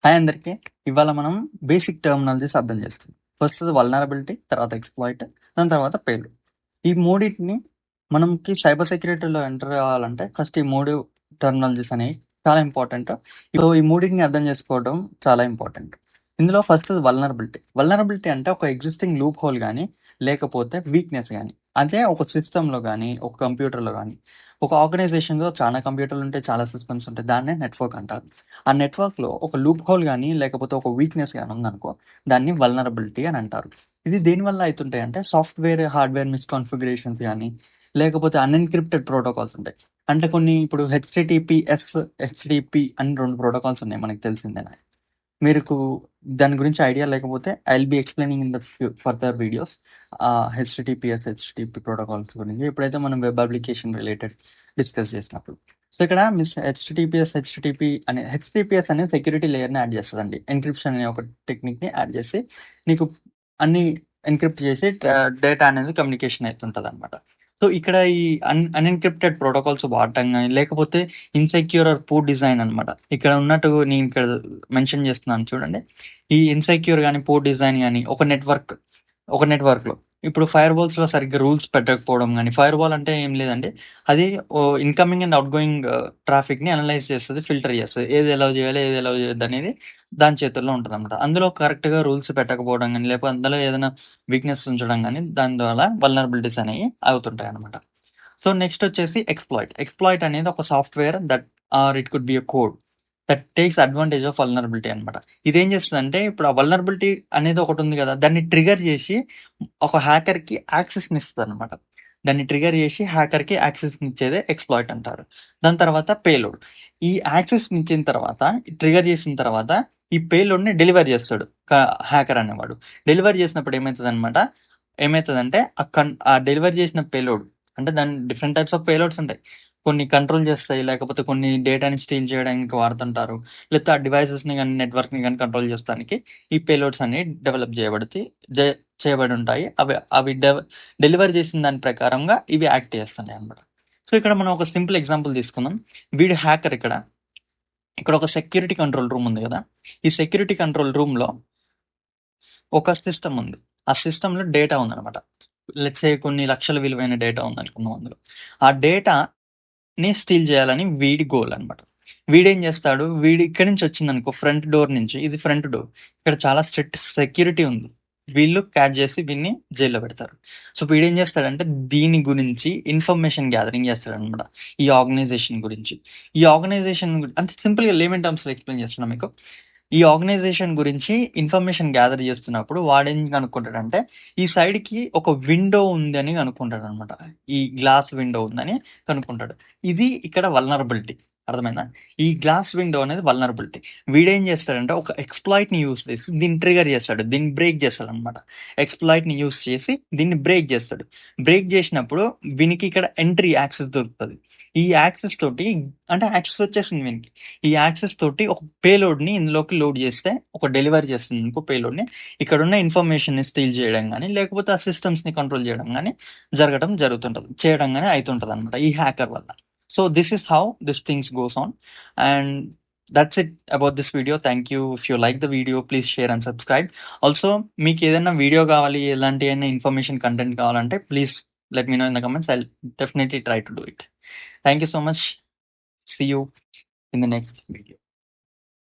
Hi అందరికీ. ఇవాళ మనం బేసిక్ టర్మినాలజీస్ అర్థం చేస్తాం. ఫస్ట్ వల్నరబిలిటీ, తర్వాత ఎక్స్‌ప్లాయిట్, దాని తర్వాత పేలోడ్. ఈ మూడిటిని మనకి సైబర్ సెక్యూరిటీలో ఎంటర్ అవ్వాలంటే ఫస్ట్ ఈ 3 టర్మినాలజీస్ అనేవి చాలా ఇంపార్టెంట్. సో, ఈ మూడిటిని అర్థం చేసుకోవడం చాలా ఇంపార్టెంట్. ఇందులో ఫస్ట్ వల్నరబిలిటీ. వల్నరబిలిటీ అంటే ఒక ఎగ్జిస్టింగ్ లూప్ హోల్ గానీ, లేకపోతే వీక్‌నెస్ గానీ, అదే ఒక సిస్టమ్‌లో గానీ, ఒక కంప్యూటర్‌లో గానీ, ఒక ఆర్గనైజేషన్‌లో చాలా కంప్యూటర్లు ఉంటాయి, చాలా సిస్టమ్స్ ఉంటాయి. దాన్నే నెట్వర్క్ అంటారు. ఆ నెట్వర్క్‌లో ఒక లూప్ హోల్ గానీ, లేకపోతే ఒక వీక్‌నెస్ గానీ ఉందనుకో, దాన్ని వల్నరబిలిటీ అని అంటారు. ఇది దేనివల్ల అయితుంటాయంటే సాఫ్ట్‌వేర్, హార్డ్‌వేర్ మిస్‌కాన్ఫిగరేషన్స్ గానీ, లేకపోతే అన్‌ఎన్‌క్రిప్టెడ్ ప్రోటోకాల్స్ ఉంటాయి. అంటే కొన్ని ఇప్పుడు హెచ్‌టిటిపిఎస్, హెచ్‌టిటిపి అని 2 ప్రోటోకాల్స్ ఉన్నాయి, మనకు తెలిసిందేనే. మీకు దాని గురించి ఐడియా లేకపోతే I will be explaining in the further videos. HTTPS, HTTP protocols గురించి ఎప్పుడైతే మనం వెబ్ అప్లికేషన్ రిలేటెడ్ డిస్కస్ చేసినప్పుడు. సో, ఇక్కడ హెచ్‌టిటిపిఎస్ అనే సెక్యూరిటీ లేయర్‌ని యాడ్ చేస్తదండి. ఎన్‌క్రిప్షన్ అనే ఒక టెక్నిక్‌ని యాడ్ చేసి నీకు అన్ని ఎన్‌క్రిప్ట్ చేసి డేటా అనేది కమ్యూనికేషన్ అయితుంటదనమాట. సో, ఇక్కడ ఈ అన్‌ఎన్‌క్రిప్టెడ్ ప్రోటోకాల్స్ వాడటం గాని, లేకపోతే ఇన్‌సెక్యూర్ ఆర్ పూర్ డిజైన్ అనమాట. ఇక్కడ ఉన్నట్టు నేను ఇక్కడ మెన్షన్ చేస్తున్నాను చూడండి. ఈ ఇన్‌సెక్యూర్ గాని, పూర్ డిజైన్ గాని ఒక నెట్వర్క్‌లో ఇప్పుడు ఫైర్‌వాల్స్‌లో సరిగ్గా రూల్స్ పెట్టకపోవడం గాని, ఫైర్‌వాల్ అంటే ఏం లేదండి. అది ఇన్‌కమింగ్ అండ్ ఔట్‌గోయింగ్ ట్రాఫిక్‌ని అనలైజ్ చేస్తది, ఫిల్టర్ చేస్తది. ఏది అలౌ చేయాలి, ఏది అలౌ చేయొద్దనేది దాని చేతుల్లో ఉంటదనమాట. అందులో కరెక్ట్‌గా రూల్స్ పెట్టకపోవడం గాని, లేకపోతే అందులో ఏదైనా వీక్‌నెస్ ఉంచడం గాని, దాని ద్వారా వల్నరబిలిటీస్ అనేవి అవుతుంటాయనమాట. సో, నెక్స్ట్ వచ్చేసి ఎక్స్‌ప్లాయిట్. ఎక్స్‌ప్లాయిట్ అనేది ఒక software that or it could be a code that takes advantage of vulnerability అనమాట. ఇదేం చేస్తదంటే ఇప్పుడు ఆ వల్నరబిలిటీ అనేది ఒకటుంది గదా! దాన్ని ట్రిగ్గర్ చేసి ఒక హ్యాకర్‌కి యాక్సెస్‌ని ఇస్తదనమాట. దాన్ని ట్రిగ్గర్ చేసి హ్యాకర్‌కి యాక్సెస్‌నిచ్చేదే ఎక్స్‌ప్లాయిట్ అంటారు. దాని తర్వాత పేలోడ్. ఈ యాక్సెస్‌నిచ్చిన తర్వాత, ట్రిగ్గర్ చేసిన తర్వాత ఈ పేలోడ్‌ని డెలివర్ చేస్తాడు హ్యాకర్ అనేవాడు. డెలివర్ చేసినప్పుడు ఏమైతదంటే ఆ డెలివర్ చేసిన పేలోడ్ అంటే దాని డిఫరెంట్ టైప్స్ ఆఫ్ పేలోడ్స్ ఉంటాయి. కొన్ని కంట్రోల్ చేస్తాయి. లేకపోతే కొన్ని డేటాని స్టీల్ చేయడానికి వాడుతుంటారు. లేకపోతే ఆ డివైసెస్‌ని గాని, నెట్వర్క్‌ని గాని కంట్రోల్ చేస్తానికి ఈ పేలోడ్స్ అనేవి డెవలప్ జే చేయబడుంటాయి. అవి అవి డెలివర్ చేసిన దాని ప్రకారంగా ఇవి యాక్ట్ చేస్తున్నాయన్నమాట. సో, ఇక్కడ మనం ఒక సింపుల్ ఎగ్జాంపుల్ తీసుకుందాం. వీడు హ్యాకర్ ఇక్కడ ఒక సెక్యూరిటీ కంట్రోల్ రూమ్ ఉంది గదా! ఈ సెక్యూరిటీ కంట్రోల్ రూమ్‌లో ఒక సిస్టమ్ ఉంది. ఆ సిస్టమ్‌లో డేటా ఉందన్నమాట. లెట్స్ సే కొన్ని లక్షల విలువైన డేటా ఉందనుకుందాం అందులో. ఆ డేటాని స్టీల్ చేయాలని వీడి గోల్ అన్నమాట. వీడేం చేస్తాడు, వీడు ఇక్కడి నుంచి వచ్చిందనుకో ఫ్రంట్ డోర్ నుంచి, ఇది ఫ్రంట్ డోర్. ఇక్కడ చాలా స్ట్రిక్ట్ సెక్యూరిటీ ఉంది. వీళ్ళు క్యాచ్ చేసి వీడిని జైల్‌లో పెడతారు. సో, వీడేం చేస్తాడంటే దీని గురించి ఇన్ఫర్మేషన్ గ్యాదరింగ్ చేస్తాడన్నమాట. ఈ ఆర్గనైజేషన్ గురించి. ఈ ఆర్గనైజేషన్ అంటే సింపుల్‌గా లేమన్ టర్మ్స్‌లో ఎక్స్‌ప్లెయిన్ చేస్తున్నా మీకు. ఈ ఆర్గనైజేషన్ గురించి ఇన్ఫర్మేషన్ గ్యాదర్ చేస్తున్నప్పుడు వాడేం కనుక్కుంటాడంటే, ఈ సైడ్‌కి ఒక విండో ఉందని కనుక్కుంటాడనమాట. ఈ గ్లాస్ విండో ఉందని కనుక్కుంటాడు. ఇది ఇక్కడ వల్నరబిలిటీ. అర్థమైందా? ఈ గ్లాస్ విండో అనేది వల్నరబిలిటీ. వీడేం చేస్తాడంటే ఒక ఎక్స్‌ప్లాయిట్‌ని యూజ్ చేసి దీన్ని ట్రిగ్గర్ చేస్తాడు. దీన్ని బ్రేక్ చేస్తాడనమాట. ఎక్స్‌ప్లాయిట్‌ని యూజ్ చేసి దీన్ని బ్రేక్ చేస్తాడు. బ్రేక్ చేసినప్పుడు వీనికి ఇక్కడ ఎంట్రీ యాక్సెస్ దొరుకుతది. ఈ యాక్సెస్ తోటి అంటే యాక్సెస్ వచ్చేసింది వీనికి. ఈ యాక్సెస్ తోటి ఒక పేలోడ్‌ని ఇందులోకి లోడ్ చేస్తే, ఒక డెలివరీ చేస్తుంది ఇంకో పేలోడ్‌ని. ఇక్కడున్న ఇన్ఫర్మేషన్‌ని స్టీల్ చేయడం గాని, లేకపోతే ఆ సిస్టమ్స్‌ని కంట్రోల్ చేయడం గాని అయితుంటదనమాట ఈ హ్యాకర్ వల్ల. So, this is how this things goes on and that's it about this video. Thank you. If you like the video please share and subscribe. Also మీకేదైనా వీడియో కావాలి, ఎలాంటి అయినా ఇన్ఫర్మేషన్ కంటెంట్ కావాలంటే please let me know in the comments. I will definitely try to do it. Thank you so much. See you in the next video.